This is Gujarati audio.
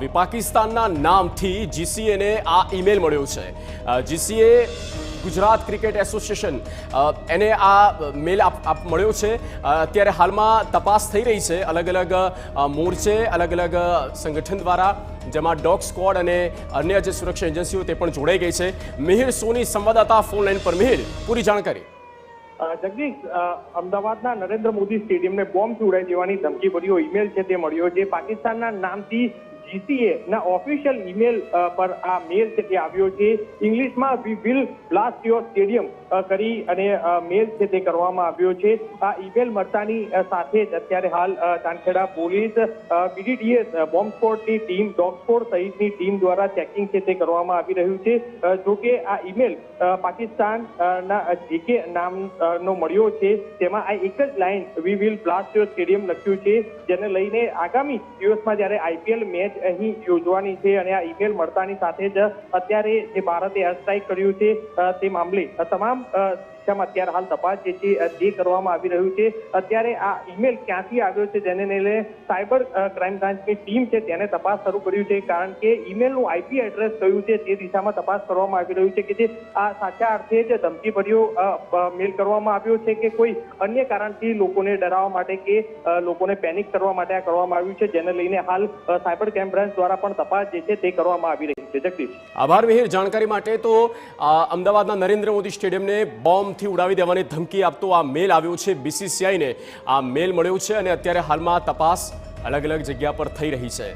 આપી પાકિસ્તાનના નામથી જીસીએને આ ઈમેલ મળ્યો છે। જીસીએ ગુજરાત ક્રિકેટ એસોસિએશન એને આ મેલ મળ્યો છે। અત્યારે હાલમાં તપાસ થઈ રહી છે અલગ અલગ મોરચે અલગ અલગ સંગઠન દ્વારા, જેમાં ડોગ સ્ક્વોડ અને અન્ય જે સુરક્ષા એજન્સીઓ તે પણ જોડાઈ ગઈ છે। મિહિર સોની સંવાદદાતા ફોન લાઈન પર। મિહિર, પૂરી જાણકારી। જગદીશ, અમદાવાદના નરેન્દ્ર મોદી સ્ટેડિયમને બોમ્બથી ઉડાવી દેવાની ધમકીભર્યો ઈમેલ છે તે મળ્યો છે। પાકિસ્તાનના નામથી જીસીએ ના ઓફિશિયલ ઈમેલ પર આ મેલ છે તે આવ્યો છે। ઇંગ્લિશમાં we will blast your stadium કરી અને મેલ છે તે કરવામાં આવ્યો છે। આ ઈમેલ મળતાની સાથે જ અત્યારે હાલ ચાંદખેડા પોલીસ, બીડીડીએસ, બોમ્બ સ્ક્વોડની ટીમ, ડોગ સ્ક્વોડ સહિતની ટીમ દ્વારા ચેકિંગ છે તે કરવામાં આવી રહ્યું છે। જોકે આ ઈમેલ પાકિસ્તાનના જેકે નામનો મળ્યો છે, તેમાં આ એક જ line we will blast your stadium લખ્યું છે, જેને લઈને આગામી દિવસમાં જ્યારે આઈપીએલ મેચ અહીં યોજવાની છે અને આ ઈમેલ મળતાની સાથે જ અત્યારે જે ભારતે એર સ્ટ્રાઇક કર્યું છે તે મામલે તમામ અત્યારે હાલ તપાસ જે છે તે કરવામાં આવી રહ્યું છે। અત્યારે આ ઈમેલ ક્યાંથી આવ્યો છે જેને લઈને સાયબર ક્રાઇમ બ્રાન્ચની ટીમ છે તેને તપાસ શરૂ કર્યું છે, કારણ કે ઈમેલનું આઈપી એડ્રેસ કયું છે તે દિશામાં તપાસ કરવામાં આવી રહ્યું છે કે જે આ સાચા અર્થે જ ધમકીભર્યો મેલ કરવામાં આવ્યો છે કે કોઈ અન્ય કારણથી લોકોને ડરાવવા માટે કે લોકોને પેનિક કરવા માટે આ કરવામાં આવ્યું છે, જેને લઈને હાલ સાયબર ક્રાઇમ બ્રાન્ચ દ્વારા પણ તપાસ જે છે તે કરવામાં આવી રહી છે। જગદીશ, આભાર મિહિર જાણકારી માટે। તો અમદાવાદના નરેન્દ્ર મોદી સ્ટેડિયમને બોમ્બથી ઉડાવી દેવાની ધમકી આપતો આ મેલ આવ્યો છે, બીસીસીઆઈને આ મેલ મળ્યો છે અને અત્યારે હાલમાં તપાસ અલગ અલગ જગ્યા પર થઈ રહી છે।